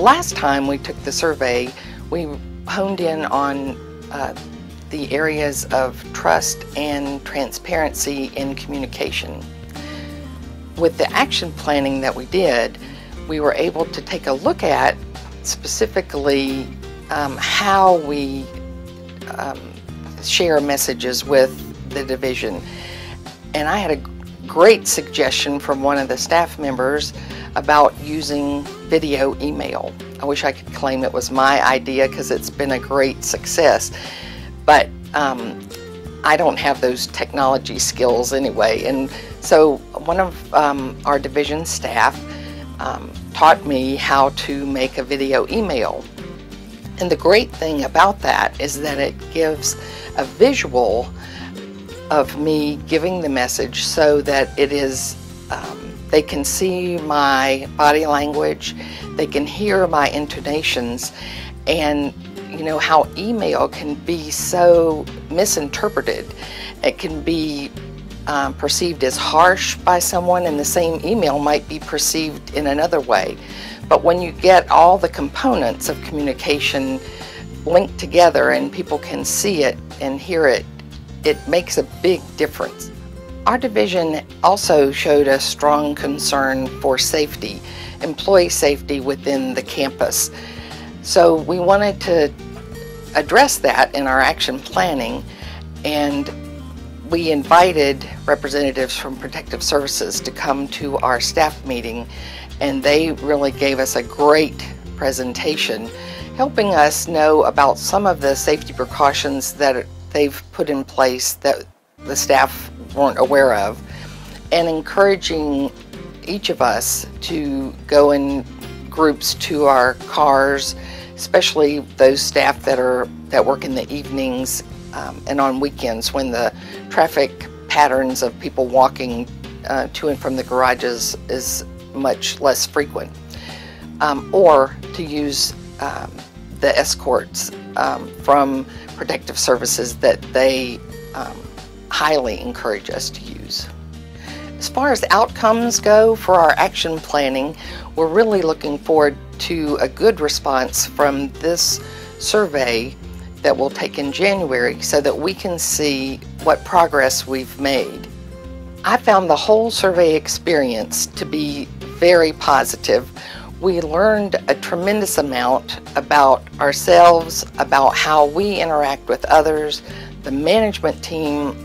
last time we took the survey, we honed in on the areas of trust and transparency in communication. With the action planning that we did, we were able to take a look at specifically how we share messages with the division. And I had a great suggestion from one of the staff members about using video email. I wish I could claim it was my idea because it's been a great success, but I don't have those technology skills anyway. And so one of our division staff taught me how to make a video email. And the great thing about that is that it gives a visual of me giving the message so that it is, they can see my body language, they can hear my intonations, and you know how email can be so misinterpreted. It can be perceived as harsh by someone, and the same email might be perceived in another way. But when you get all the components of communication linked together and people can see it and hear it, it makes a big difference. Our division also showed a strong concern for safety, employee safety within the campus. So we wanted to address that in our action planning, and we invited representatives from Protective Services to come to our staff meeting, and they really gave us a great presentation, helping us know about some of the safety precautions that they've put in place that the staff weren't aware of, and encouraging each of us to go in groups to our cars, especially those staff that work in the evenings and on weekends when the traffic patterns of people walking to and from the garages is much less frequent, or to use the escorts from Protective Services that they highly encourage us to use. As far as outcomes go for our action planning, we're really looking forward to a good response from this survey that we'll take in January so that we can see what progress we've made. I found the whole survey experience to be very positive. We learned a tremendous amount about ourselves, about how we interact with others. The management team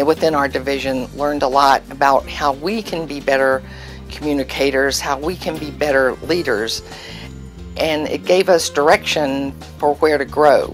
within our division learned a lot about how we can be better communicators, how we can be better leaders, and it gave us direction for where to grow.